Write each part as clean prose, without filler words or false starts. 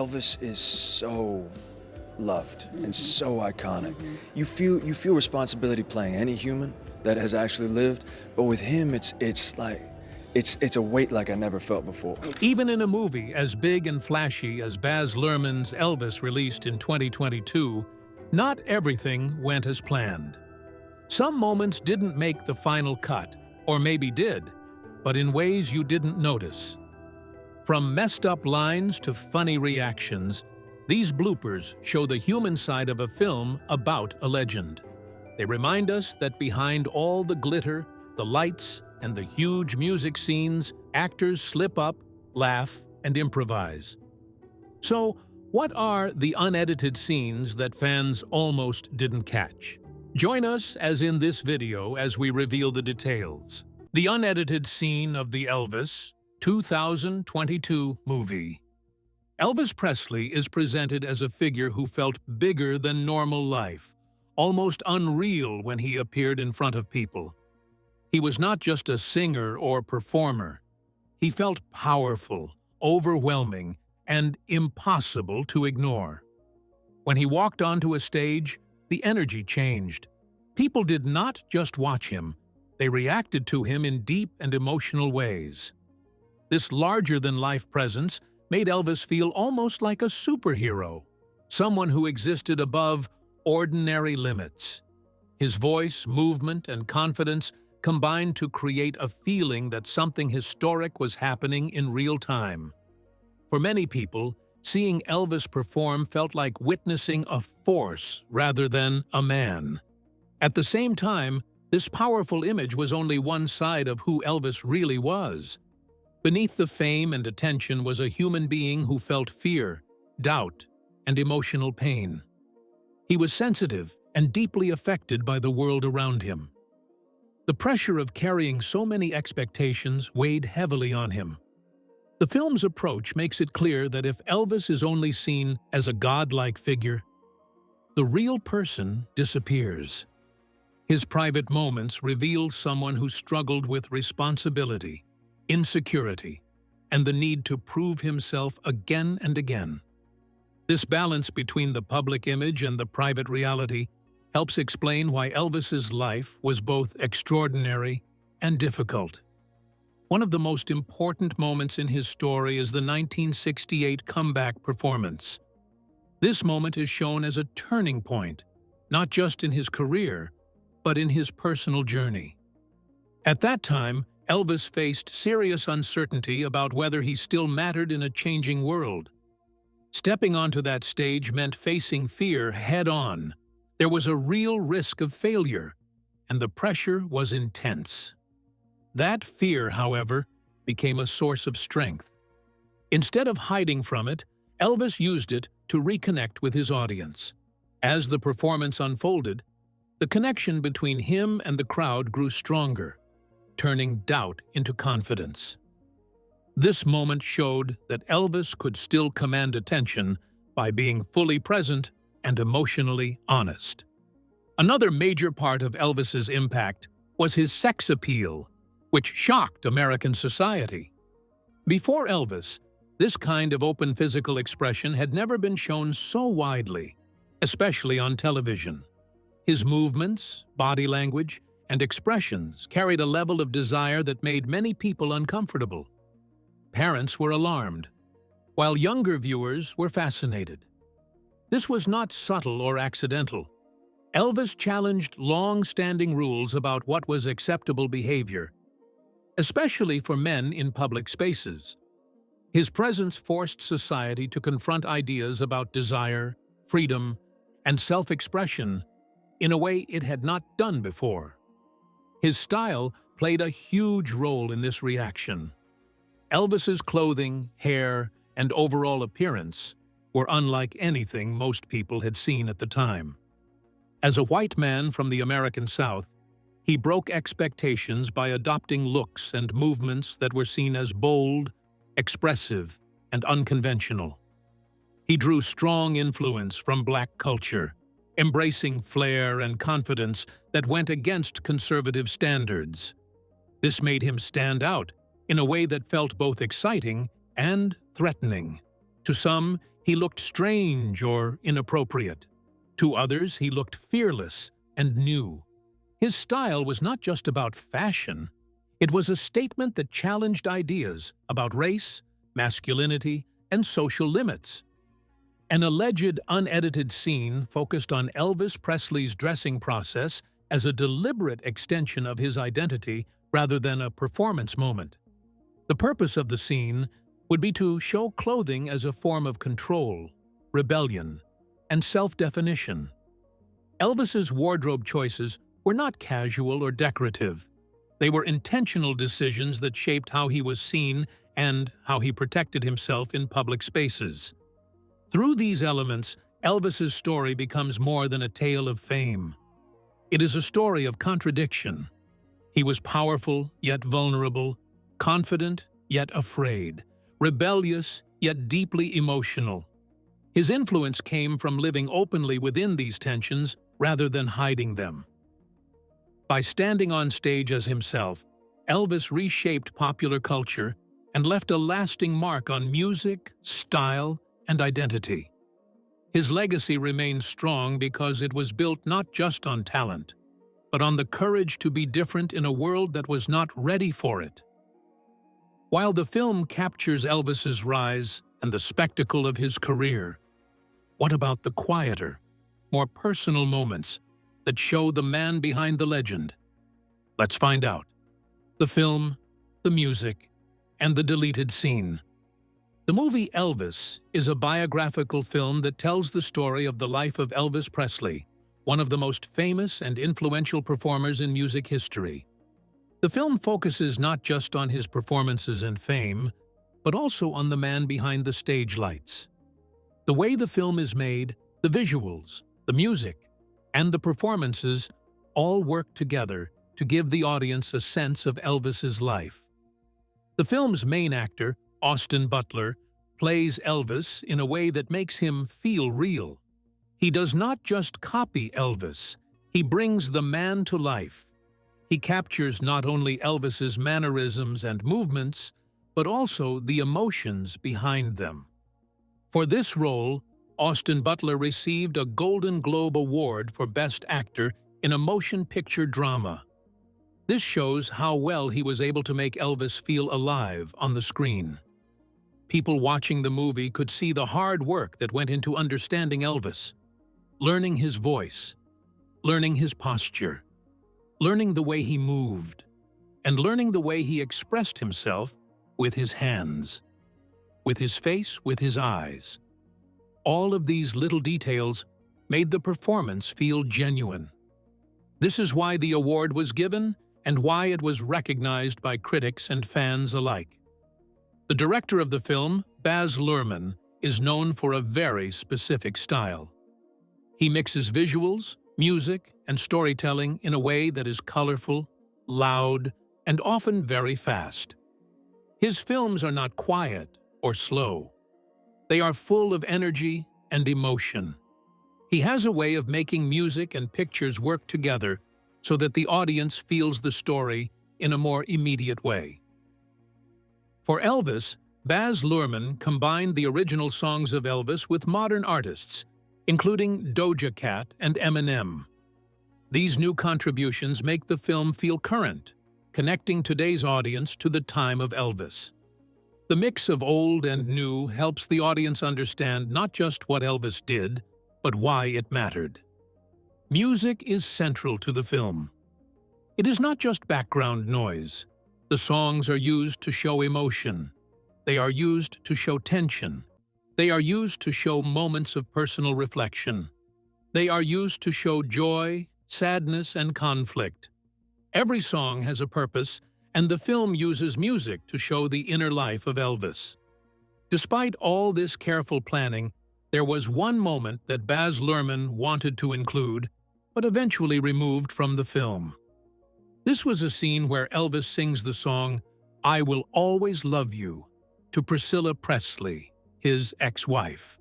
Elvis is so loved and so iconic. You feel responsibility playing any human that has actually lived, but with him, it's a weight like I never felt before. Even in a movie as big and flashy as Baz Luhrmann's Elvis, released in 2022, not everything went as planned. Some moments didn't make the final cut, or maybe did, but in ways you didn't notice. From messed up lines to funny reactions, these bloopers show the human side of a film about a legend. They remind us that behind all the glitter, the lights, and the huge music scenes, actors slip up, laugh, and improvise. So, what are the unedited scenes that fans almost didn't catch? Join us, as in this video, as we reveal the details. The unedited scene of the Elvis 2022 movie. Elvis Presley is presented as a figure who felt bigger than normal life, almost unreal when he appeared in front of people. He was not just a singer or performer. He felt powerful, overwhelming, and impossible to ignore. When he walked onto a stage, the energy changed. People did not just watch him, they reacted to him in deep and emotional ways. This larger-than-life presence made Elvis feel almost like a superhero, someone who existed above ordinary limits. His voice, movement, and confidence combined to create a feeling that something historic was happening in real time. For many people, seeing Elvis perform felt like witnessing a force rather than a man. At the same time, this powerful image was only one side of who Elvis really was. Beneath the fame and attention was a human being who felt fear, doubt, and emotional pain. He was sensitive and deeply affected by the world around him. The pressure of carrying so many expectations weighed heavily on him. The film's approach makes it clear that if Elvis is only seen as a godlike figure, the real person disappears. His private moments reveal someone who struggled with responsibility, insecurity, and the need to prove himself again and again. This balance between the public image and the private reality helps explain why Elvis's life was both extraordinary and difficult. One of the most important moments in his story is the 1968 comeback performance. This moment is shown as a turning point, not just in his career, but in his personal journey. At that time, Elvis faced serious uncertainty about whether he still mattered in a changing world. Stepping onto that stage meant facing fear head-on. There was a real risk of failure, and the pressure was intense. That fear, however, became a source of strength. Instead of hiding from it, Elvis used it to reconnect with his audience. As the performance unfolded, the connection between him and the crowd grew stronger, turning doubt into confidence. This moment showed that Elvis could still command attention by being fully present and emotionally honest. Another major part of Elvis's impact was his sex appeal, which shocked American society. Before Elvis, this kind of open physical expression had never been shown so widely, especially on television. His movements, body language, and expressions carried a level of desire that made many people uncomfortable. Parents were alarmed, while younger viewers were fascinated. This was not subtle or accidental. Elvis challenged long-standing rules about what was acceptable behavior, especially for men in public spaces. His presence forced society to confront ideas about desire, freedom, and self-expression in a way it had not done before. His style played a huge role in this reaction. Elvis's clothing, hair, and overall appearance were unlike anything most people had seen at the time. As a white man from the American South, he broke expectations by adopting looks and movements that were seen as bold, expressive, and unconventional. He drew strong influence from Black culture, embracing flair and confidence that went against conservative standards. This made him stand out in a way that felt both exciting and threatening. To some, he looked strange or inappropriate. To others, he looked fearless and new. His style was not just about fashion. It was a statement that challenged ideas about race, masculinity, and social limits. An alleged unedited scene focused on Elvis Presley's dressing process as a deliberate extension of his identity rather than a performance moment. The purpose of the scene would be to show clothing as a form of control, rebellion, and self-definition. Elvis's wardrobe choices were not casual or decorative. They were intentional decisions that shaped how he was seen and how he protected himself in public spaces. Through these elements, Elvis's story becomes more than a tale of fame. It is a story of contradiction. He was powerful yet vulnerable, confident yet afraid, rebellious yet deeply emotional. His influence came from living openly within these tensions rather than hiding them. By standing on stage as himself, Elvis reshaped popular culture and left a lasting mark on music, style, and identity. His legacy remains strong because it was built not just on talent, but on the courage to be different in a world that was not ready for it. While the film captures Elvis's rise and the spectacle of his career, what about the quieter, more personal moments that show the man behind the legend? Let's find out. The film, the music, and the deleted scene. The movie Elvis is a biographical film that tells the story of the life of Elvis Presley, one of the most famous and influential performers in music history. The film focuses not just on his performances and fame, but also on the man behind the stage lights. The way the film is made, the visuals, the music, and the performances all work together to give the audience a sense of Elvis's life. The film's main actor, Austin Butler, plays Elvis in a way that makes him feel real. He does not just copy Elvis, he brings the man to life. He captures not only Elvis's mannerisms and movements, but also the emotions behind them. For this role, Austin Butler received a Golden Globe Award for Best Actor in a Motion Picture Drama. This shows how well he was able to make Elvis feel alive on the screen. People watching the movie could see the hard work that went into understanding Elvis, learning his voice, learning his posture, learning the way he moved, and learning the way he expressed himself with his hands, with his face, with his eyes. All of these little details made the performance feel genuine. This is why the award was given and why it was recognized by critics and fans alike. The director of the film, Baz Luhrmann, is known for a very specific style. He mixes visuals, music, and storytelling in a way that is colorful, loud, and often very fast. His films are not quiet or slow. They are full of energy and emotion. He has a way of making music and pictures work together so that the audience feels the story in a more immediate way. For Elvis, Baz Luhrmann combined the original songs of Elvis with modern artists, including Doja Cat and Eminem. These new contributions make the film feel current, connecting today's audience to the time of Elvis. The mix of old and new helps the audience understand not just what Elvis did, but why it mattered. Music is central to the film. It is not just background noise. The songs are used to show emotion. They are used to show tension. They are used to show moments of personal reflection. They are used to show joy, sadness, and conflict. Every song has a purpose, and the film uses music to show the inner life of Elvis. Despite all this careful planning, there was one moment that Baz Luhrmann wanted to include, but eventually removed from the film. This was a scene where Elvis sings the song, "I Will Always Love You," to Priscilla Presley, his ex-wife.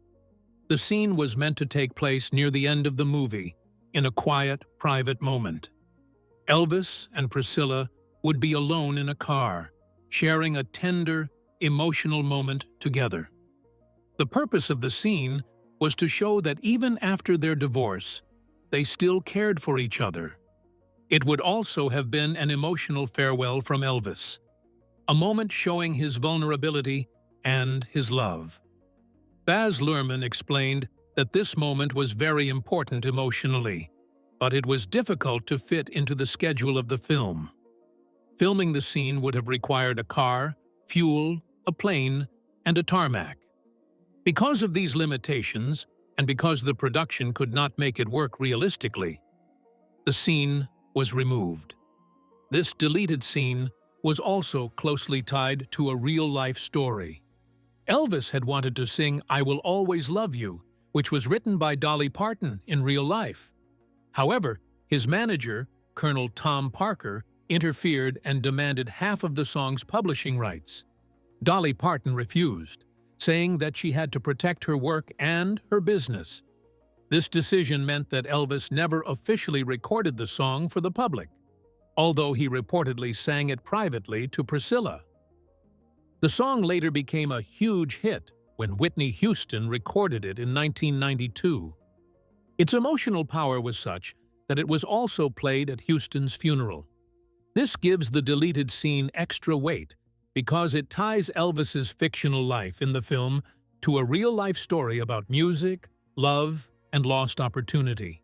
The scene was meant to take place near the end of the movie, in a quiet, private moment. Elvis and Priscilla would be alone in a car, sharing a tender, emotional moment together. The purpose of the scene was to show that even after their divorce, they still cared for each other. It would also have been an emotional farewell from Elvis, a moment showing his vulnerability and his love. Baz Luhrmann explained that this moment was very important emotionally, but it was difficult to fit into the schedule of the film. Filming the scene would have required a car, fuel, a plane, and a tarmac. Because of these limitations, and because the production could not make it work realistically, the scene was removed. This deleted scene was also closely tied to a real-life story. Elvis had wanted to sing "I Will Always Love You," which was written by Dolly Parton in real life. However, his manager, Colonel Tom Parker, interfered and demanded half of the song's publishing rights. Dolly Parton refused, saying that she had to protect her work and her business. This decision meant that Elvis never officially recorded the song for the public, although he reportedly sang it privately to Priscilla. The song later became a huge hit when Whitney Houston recorded it in 1992. Its emotional power was such that it was also played at Houston's funeral. This gives the deleted scene extra weight because it ties Elvis's fictional life in the film to a real-life story about music, love, and lost opportunity.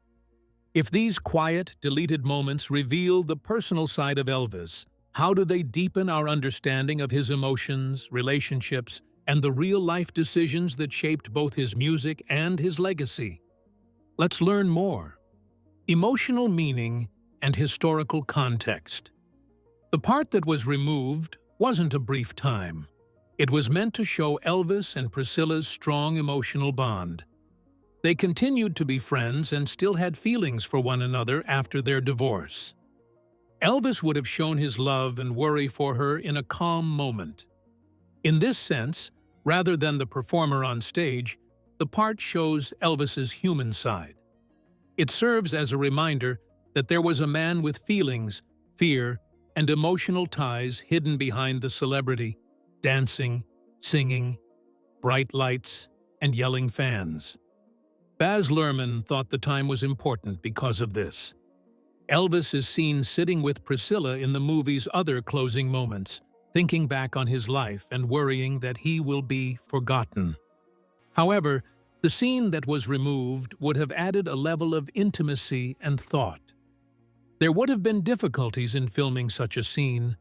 If these quiet, deleted moments reveal the personal side of Elvis, how do they deepen our understanding of his emotions, relationships, and the real-life decisions that shaped both his music and his legacy? Let's learn more. Emotional meaning and historical context. The part that was removed wasn't a brief time. It was meant to show Elvis and Priscilla's strong emotional bond. They continued to be friends and still had feelings for one another after their divorce. Elvis would have shown his love and worry for her in a calm moment. In this sense, rather than the performer on stage, the part shows Elvis's human side. It serves as a reminder that there was a man with feelings, fear, and emotional ties hidden behind the celebrity, dancing, singing, bright lights, and yelling fans. Baz Luhrmann thought the time was important because of this. Elvis is seen sitting with Priscilla in the movie's other closing moments, thinking back on his life and worrying that he will be forgotten. However, the scene that was removed would have added a level of intimacy and thought. There would have been difficulties in filming such a scene.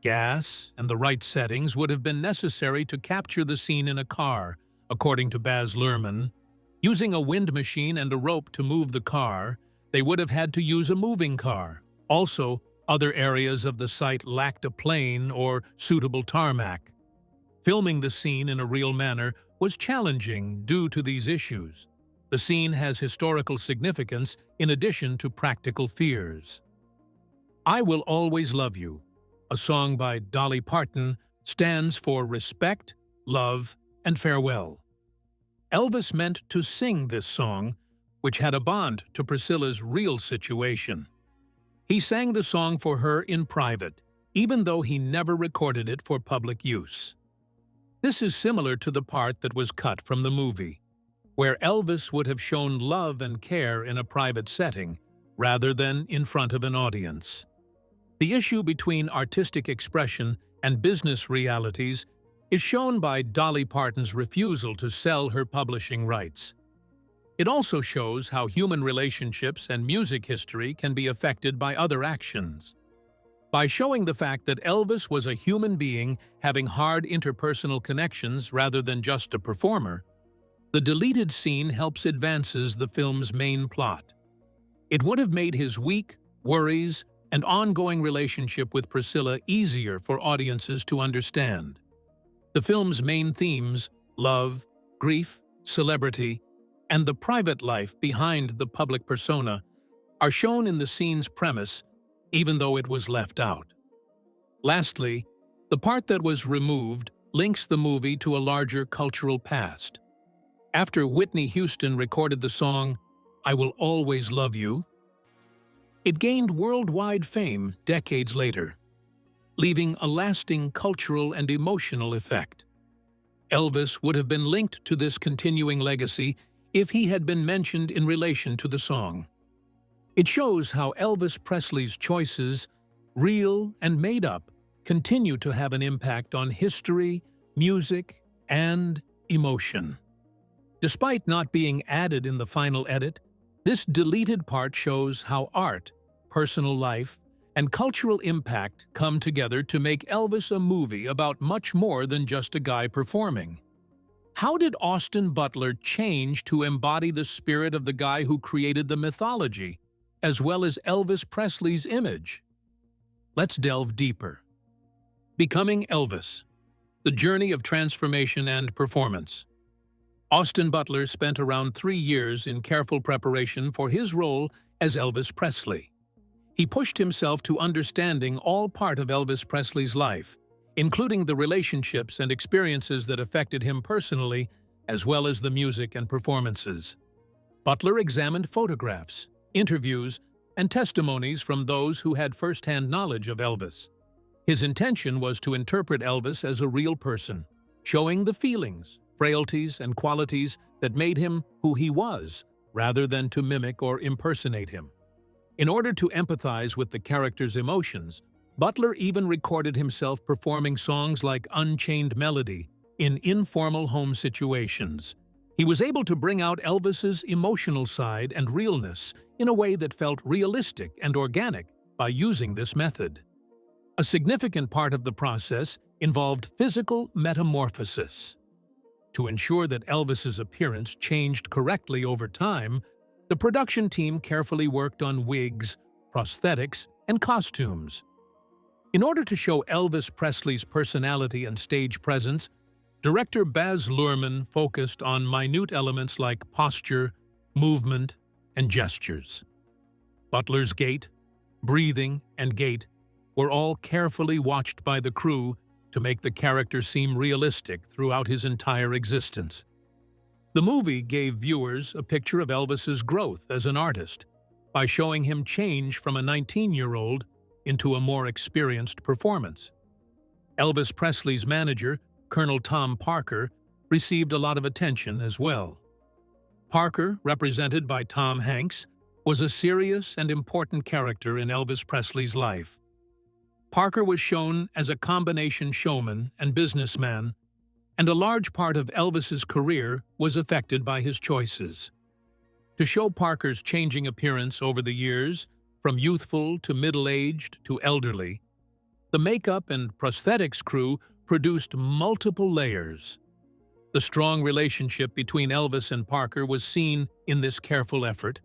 Gas and the right settings would have been necessary to capture the scene in a car, according to Baz Luhrmann. Using a wind machine and a rope to move the car, they would have had to use a moving car. Also, other areas of the site lacked a plane or suitable tarmac. Filming the scene in a real manner was challenging due to these issues. The scene has historical significance in addition to practical fears. "I Will Always Love You," a song by Dolly Parton, stands for respect, love, and farewell. Elvis meant to sing this song, which had a bond to Priscilla's real situation. He sang the song for her in private, even though he never recorded it for public use. This is similar to the part that was cut from the movie, where Elvis would have shown love and care in a private setting rather than in front of an audience. The issue between artistic expression and business realities is shown by Dolly Parton's refusal to sell her publishing rights. It also shows how human relationships and music history can be affected by other actions. By showing the fact that Elvis was a human being having hard interpersonal connections rather than just a performer, the deleted scene helps advances the film's main plot. It would have made his weak, worries, and ongoing relationship with Priscilla easier for audiences to understand. The film's main themes, love, grief, celebrity, and the private life behind the public persona, are shown in the scene's premise, even though it was left out. Lastly, the part that was removed links the movie to a larger cultural past. After Whitney Houston recorded the song "I Will Always Love You," it gained worldwide fame decades later, leaving a lasting cultural and emotional effect. Elvis would have been linked to this continuing legacy if he had been mentioned in relation to the song. It shows how Elvis Presley's choices, real and made up, continue to have an impact on history, music, and emotion. Despite not being added in the final edit, this deleted part shows how art, personal life, and cultural impact come together to make Elvis a movie about much more than just a guy performing. How did Austin Butler change to embody the spirit of the guy who created the mythology, as well as Elvis Presley's image? Let's delve deeper. Becoming Elvis: the journey of transformation and performance. Austin Butler spent around 3 years in careful preparation for his role as Elvis Presley. He pushed himself to understanding all part of Elvis Presley's life, including the relationships and experiences that affected him personally, as well as the music and performances. Butler examined photographs, interviews, and testimonies from those who had first-hand knowledge of Elvis. His intention was to interpret Elvis as a real person, showing the feelings, frailties, and qualities that made him who he was, rather than to mimic or impersonate him. In order to empathize with the character's emotions, Butler even recorded himself performing songs like Unchained Melody in informal home situations. He was able to bring out Elvis's emotional side and realness in a way that felt realistic and organic by using this method. A significant part of the process involved physical metamorphosis. To ensure that Elvis's appearance changed correctly over time, the production team carefully worked on wigs, prosthetics, and costumes. In order to show Elvis Presley's personality and stage presence, director Baz Luhrmann focused on minute elements like posture, movement, and gestures. Butler's gait, breathing, and gait were all carefully watched by the crew to make the character seem realistic throughout his entire existence. The movie gave viewers a picture of Elvis's growth as an artist by showing him change from a 19-year-old into a more experienced performance. Elvis Presley's manager, Colonel Tom Parker, received a lot of attention as well. Parker, represented by Tom Hanks, was a serious and important character in Elvis Presley's life. Parker was shown as a combination showman and businessman, and a large part of Elvis's career was affected by his choices. To show Parker's changing appearance over the years, from youthful to middle-aged to elderly, the makeup and prosthetics crew produced multiple layers. The strong relationship between Elvis and Parker was seen in this careful effort,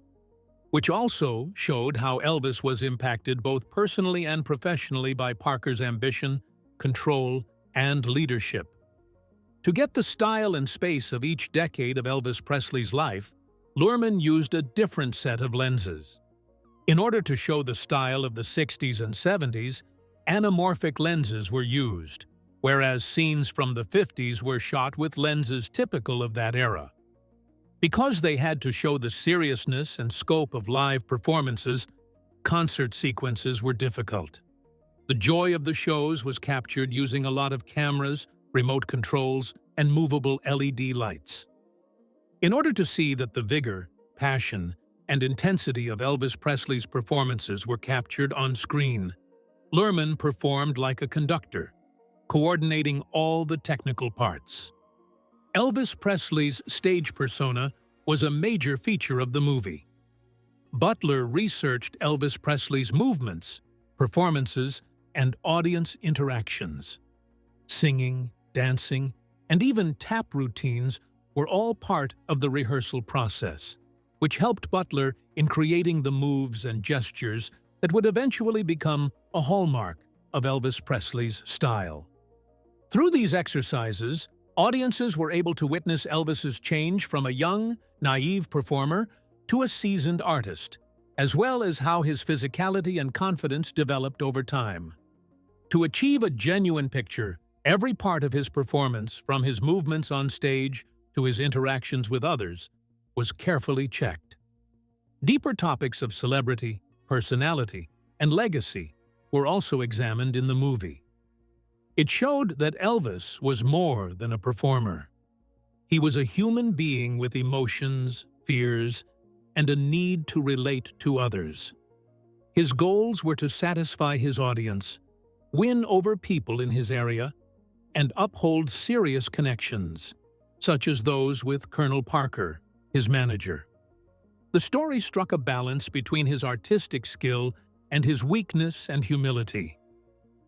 which also showed how Elvis was impacted both personally and professionally by Parker's ambition, control, and leadership. To get the style and space of each decade of Elvis Presley's life, Luhrmann used a different set of lenses. In order to show the style of the 60s and 70s, anamorphic lenses were used, whereas scenes from the 50s were shot with lenses typical of that era. Because they had to show the seriousness and scope of live performances, concert sequences were difficult. The joy of the shows was captured using a lot of cameras, remote controls, and movable LED lights. In order to see that the vigor, passion, and intensity of Elvis Presley's performances were captured on screen, Luhrmann performed like a conductor, coordinating all the technical parts. Elvis Presley's stage persona was a major feature of the movie. Butler researched Elvis Presley's movements, performances, and audience interactions. Singing, dancing, and even tap routines were all part of the rehearsal process, which helped Butler in creating the moves and gestures that would eventually become a hallmark of Elvis Presley's style. Through these exercises, audiences were able to witness Elvis's change from a young, naive performer to a seasoned artist, as well as how his physicality and confidence developed over time. To achieve a genuine picture, every part of his performance, from his movements on stage to his interactions with others, was carefully checked. Deeper topics of celebrity, personality, and legacy were also examined in the movie. It showed that Elvis was more than a performer. He was a human being with emotions, fears, and a need to relate to others. His goals were to satisfy his audience, win over people in his area, and uphold serious connections, such as those with Colonel Parker, his manager. The story struck a balance between his artistic skill and his weakness and humility.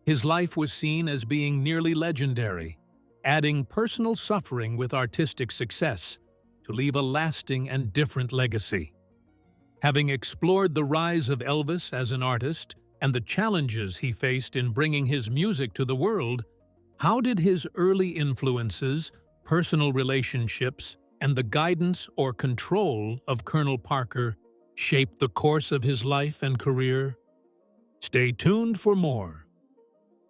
His life was seen as being nearly legendary, adding personal suffering with artistic success to leave a lasting and different legacy. Having explored the rise of Elvis as an artist and the challenges he faced in bringing his music to the world, how did his early influences, personal relationships, and the guidance or control of Colonel Parker shape the course of his life and career? Stay tuned for more.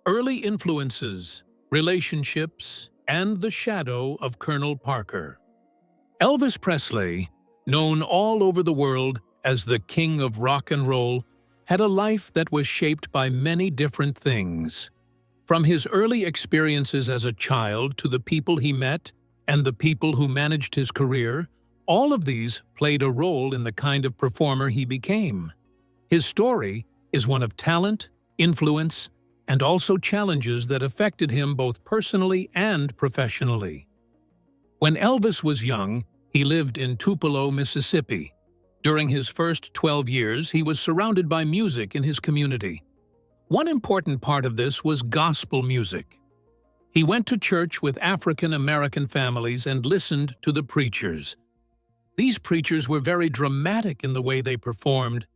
Early influences, relationships, and the shadow of Colonel Parker. Elvis Presley, known all over the world as the King of Rock and Roll, had a life that was shaped by many different things. From his early experiences as a child to the people he met and the people who managed his career, all of these played a role in the kind of performer he became. His story is one of talent, influence, and also challenges that affected him both personally and professionally. When Elvis was young, he lived in Tupelo, Mississippi. During his first 12 years, he was surrounded by music in his community. One important part of this was gospel music. He went to church with African American families and listened to the preachers. These preachers were very dramatic in the way they performed.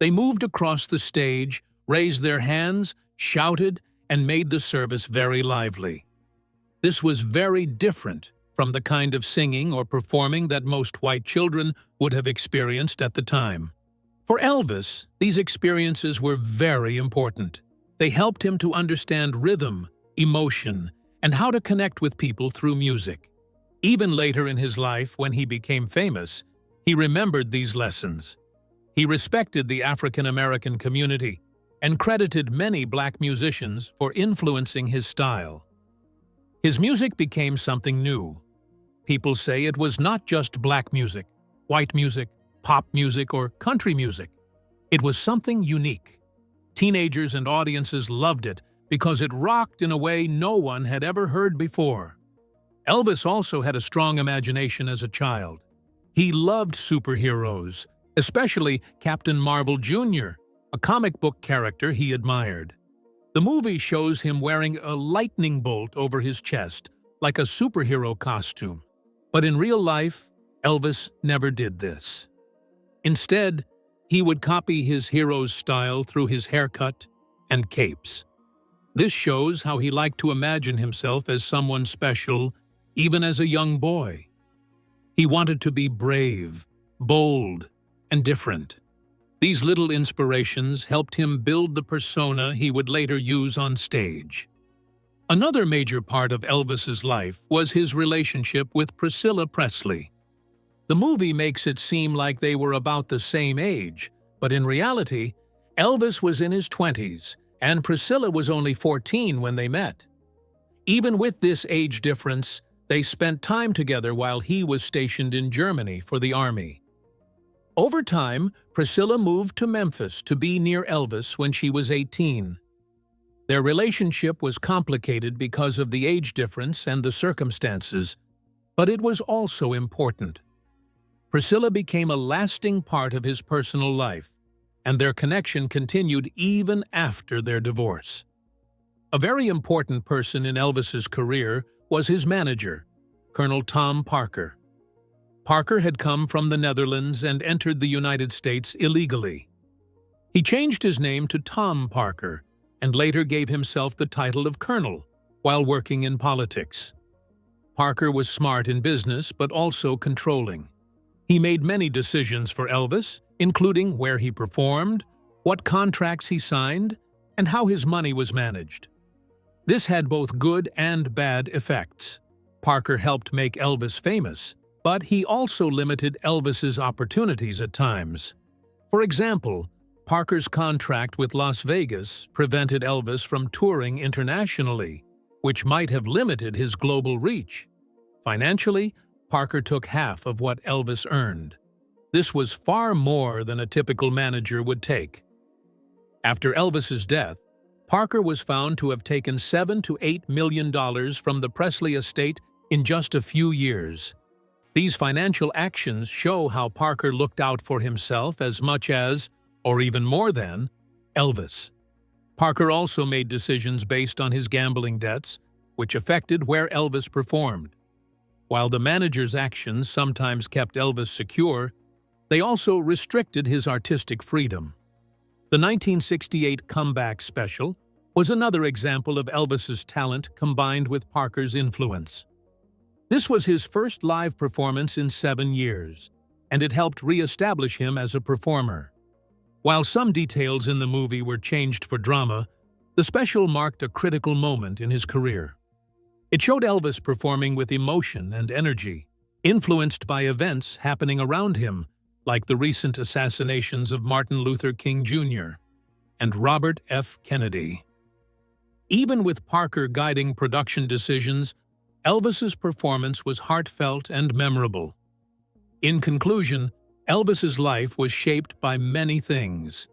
They moved across the stage, raised their hands, shouted, and made the service very lively. This was very different from the kind of singing or performing that most white children would have experienced at the time. For Elvis, these experiences were very important. They helped him to understand rhythm, emotion, and how to connect with people through music. Even later in his life, when he became famous, he remembered these lessons. He respected the African American community and credited many black musicians for influencing his style. His music became something new. People say it was not just black music, white music, pop music, or country music. It was something unique. Teenagers and audiences loved it because it rocked in a way no one had ever heard before. Elvis also had a strong imagination as a child. He loved superheroes, especially Captain Marvel Jr., a comic book character he admired. The movie shows him wearing a lightning bolt over his chest, like a superhero costume. But in real life, Elvis never did this. Instead, he would copy his hero's style through his haircut and capes. This shows how he liked to imagine himself as someone special, even as a young boy. He wanted to be brave, bold, and different. These little inspirations helped him build the persona he would later use on stage. Another major part of Elvis's life was his relationship with Priscilla Presley. The movie makes it seem like they were about the same age, but in reality, Elvis was in his 20s, and Priscilla was only 14 when they met. Even with this age difference, they spent time together while he was stationed in Germany for the army. Over time, Priscilla moved to Memphis to be near Elvis when she was 18. Their relationship was complicated because of the age difference and the circumstances, but it was also important. Priscilla became a lasting part of his personal life, and their connection continued even after their divorce. A very important person in Elvis's career was his manager, Colonel Tom Parker. Parker had come from the Netherlands and entered the United States illegally. He changed his name to Tom Parker and later gave himself the title of Colonel while working in politics. Parker was smart in business but also controlling. He made many decisions for Elvis, including where he performed, what contracts he signed, and how his money was managed. This had both good and bad effects. Parker helped make Elvis famous, but he also limited Elvis's opportunities at times. For example, Parker's contract with Las Vegas prevented Elvis from touring internationally, which might have limited his global reach. Financially, Parker took half of what Elvis earned. This was far more than a typical manager would take. After Elvis's death, Parker was found to have taken $7 to $8 million from the Presley estate in just a few years. These financial actions show how Parker looked out for himself as much as, or even more than, Elvis. Parker also made decisions based on his gambling debts, which affected where Elvis performed. While the manager's actions sometimes kept Elvis secure, they also restricted his artistic freedom. The 1968 comeback special was another example of Elvis's talent combined with Parker's influence. This was his first live performance in 7 years, and it helped re-establish him as a performer. While some details in the movie were changed for drama, the special marked a critical moment in his career. It showed Elvis performing with emotion and energy, influenced by events happening around him, like the recent assassinations of Martin Luther King Jr. and Robert F. Kennedy. Even with Parker guiding production decisions, Elvis's performance was heartfelt and memorable. In conclusion, Elvis's life was shaped by many things: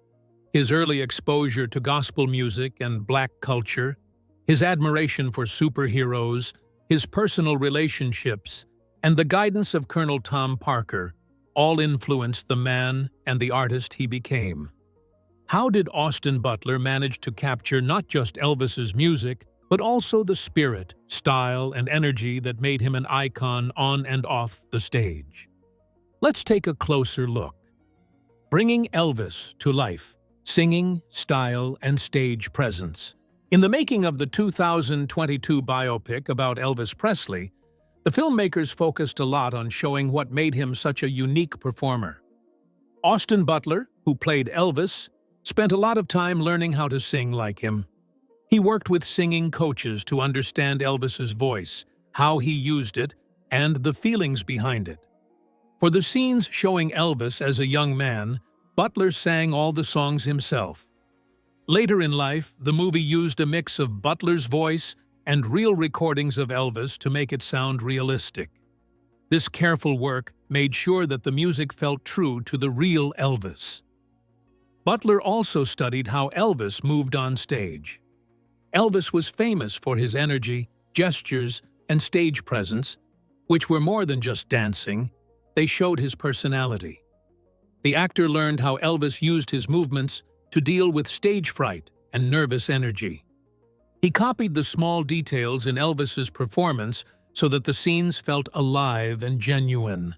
his early exposure to gospel music and black culture, his admiration for superheroes, his personal relationships, and the guidance of Colonel Tom Parker all influenced the man and the artist he became. How did Austin Butler manage to capture not just Elvis's music, but also the spirit, style, and energy that made him an icon on and off the stage? Let's take a closer look. Bringing Elvis to life: singing, style, and stage presence. In the making of the 2022 biopic about Elvis Presley, the filmmakers focused a lot on showing what made him such a unique performer. Austin Butler, who played Elvis, spent a lot of time learning how to sing like him. He worked with singing coaches to understand Elvis's voice, how he used it, and the feelings behind it. For the scenes showing Elvis as a young man, Butler sang all the songs himself. Later in life, the movie used a mix of Butler's voice and real recordings of Elvis to make it sound realistic. This careful work made sure that the music felt true to the real Elvis. Butler also studied how Elvis moved on stage. Elvis was famous for his energy, gestures, and stage presence, which were more than just dancing. They showed his personality. The actor learned how Elvis used his movements to deal with stage fright and nervous energy. He copied the small details in Elvis's performance so that the scenes felt alive and genuine.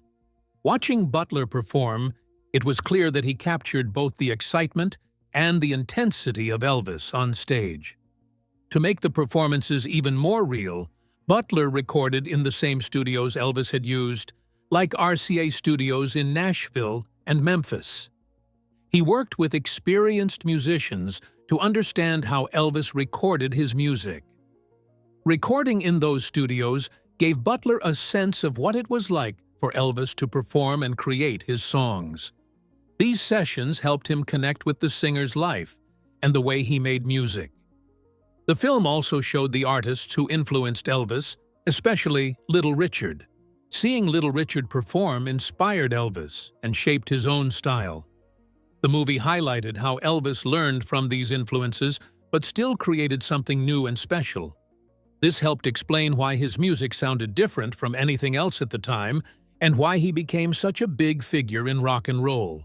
Watching Butler perform, it was clear that he captured both the excitement and the intensity of Elvis on stage. To make the performances even more real, Butler recorded in the same studios Elvis had used, like RCA Studios in Nashville and Memphis. He worked with experienced musicians to understand how Elvis recorded his music. Recording in those studios gave Butler a sense of what it was like for Elvis to perform and create his songs. These sessions helped him connect with the singer's life and the way he made music. The film also showed the artists who influenced Elvis, especially Little Richard. Seeing Little Richard perform inspired Elvis and shaped his own style. The movie highlighted how Elvis learned from these influences but still created something new and special. This helped explain why his music sounded different from anything else at the time and why he became such a big figure in rock and roll.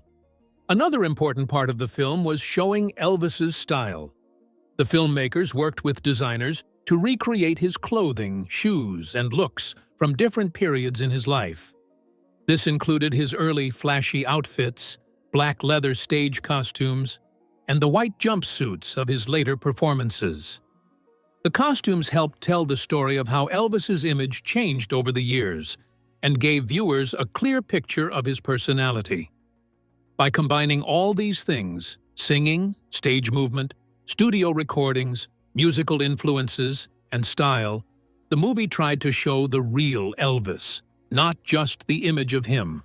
Another important part of the film was showing Elvis's style. The filmmakers worked with designers to recreate his clothing, shoes, and looks from different periods in his life. This included his early flashy outfits, black leather stage costumes, and the white jumpsuits of his later performances. The costumes helped tell the story of how Elvis's image changed over the years and gave viewers a clear picture of his personality. By combining all these things, singing, stage movement, studio recordings, musical influences, and style, the movie tried to show the real Elvis, not just the image of him.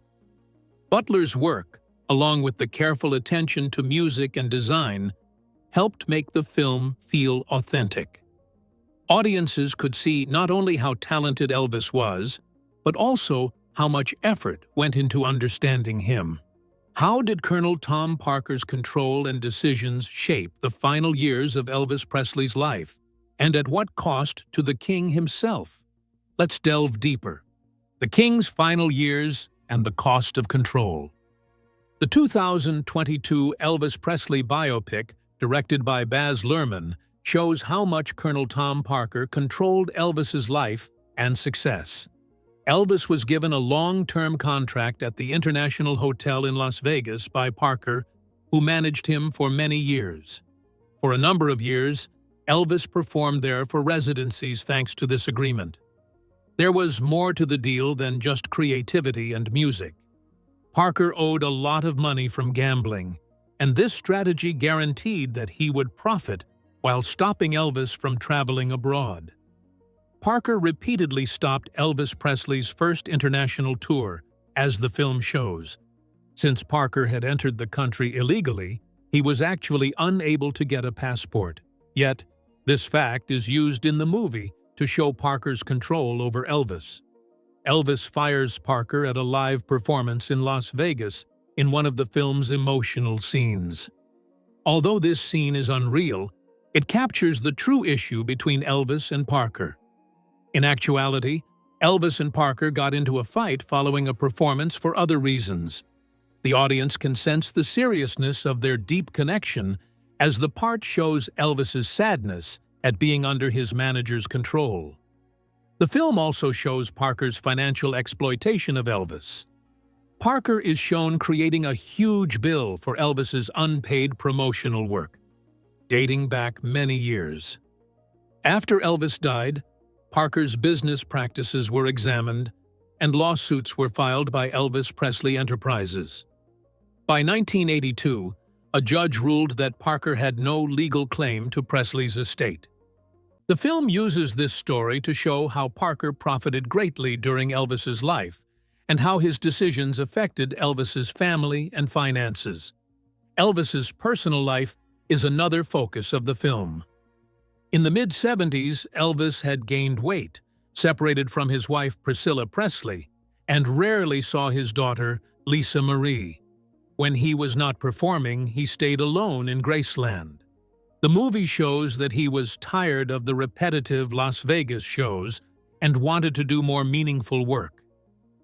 Butler's work, along with the careful attention to music and design, helped make the film feel authentic. Audiences could see not only how talented Elvis was, but also how much effort went into understanding him. How did Colonel Tom Parker's control and decisions shape the final years of Elvis Presley's life, and at what cost to the king himself? Let's delve deeper. The king's final years and the cost of control. The 2022 Elvis Presley biopic, directed by Baz Luhrmann, shows how much Colonel Tom Parker controlled Elvis's life and success. Elvis was given a long-term contract at the International Hotel in Las Vegas by Parker, who managed him for many years. For a number of years, Elvis performed there for residencies thanks to this agreement. There was more to the deal than just creativity and music. Parker owed a lot of money from gambling, and this strategy guaranteed that he would profit while stopping Elvis from traveling abroad. Parker repeatedly stopped Elvis Presley's first international tour, as the film shows. Since Parker had entered the country illegally, he was actually unable to get a passport. Yet, this fact is used in the movie to show Parker's control over Elvis. Elvis fires Parker at a live performance in Las Vegas in one of the film's emotional scenes. Although this scene is unreal, it captures the true issue between Elvis and Parker. In actuality, Elvis and Parker got into a fight following a performance for other reasons. The audience can sense the seriousness of their deep connection as the part shows Elvis's sadness at being under his manager's control. The film also shows Parker's financial exploitation of Elvis. Parker is shown creating a huge bill for Elvis's unpaid promotional work, dating back many years. After Elvis died, Parker's business practices were examined, and lawsuits were filed by Elvis Presley Enterprises. By 1982, a judge ruled that Parker had no legal claim to Presley's estate. The film uses this story to show how Parker profited greatly during Elvis's life and how his decisions affected Elvis's family and finances. Elvis's personal life is another focus of the film. In the mid-70s, Elvis had gained weight, separated from his wife Priscilla Presley, and rarely saw his daughter, Lisa Marie. When he was not performing, he stayed alone in Graceland. The movie shows that he was tired of the repetitive Las Vegas shows and wanted to do more meaningful work.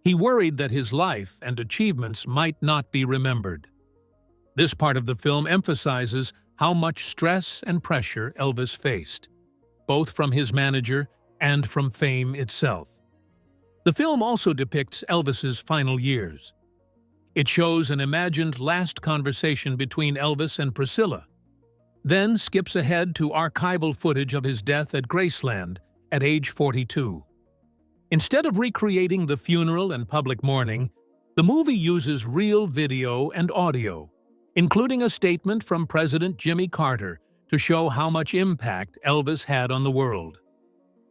He worried that his life and achievements might not be remembered. This part of the film emphasizes how much stress and pressure Elvis faced, both from his manager and from fame itself. The film also depicts Elvis's final years. It shows an imagined last conversation between Elvis and Priscilla, then skips ahead to archival footage of his death at Graceland at age 42. Instead of recreating the funeral and public mourning, the movie uses real video and audio, including a statement from President Jimmy Carter to show how much impact Elvis had on the world.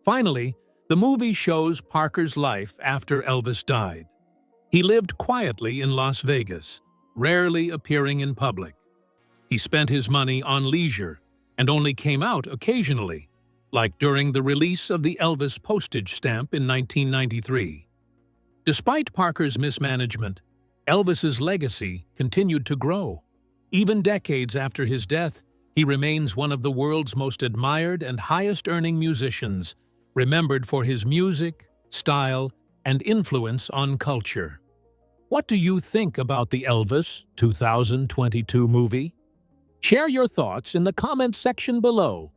Finally, the movie shows Parker's life after Elvis died. He lived quietly in Las Vegas, rarely appearing in public. He spent his money on leisure and only came out occasionally, like during the release of the Elvis postage stamp in 1993. Despite Parker's mismanagement, Elvis's legacy continued to grow. Even decades after his death, he remains one of the world's most admired and highest-earning musicians, remembered for his music, style, and influence on culture. What do you think about the Elvis 2022 movie? Share your thoughts in the comments section below.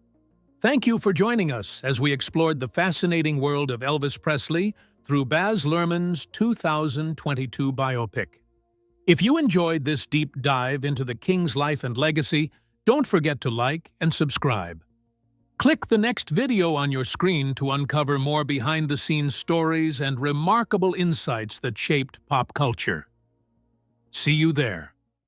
Thank you for joining us as we explored the fascinating world of Elvis Presley through Baz Luhrmann's 2022 biopic. If you enjoyed this deep dive into the King's life and legacy, don't forget to like and subscribe. Click the next video on your screen to uncover more behind-the-scenes stories and remarkable insights that shaped pop culture. See you there.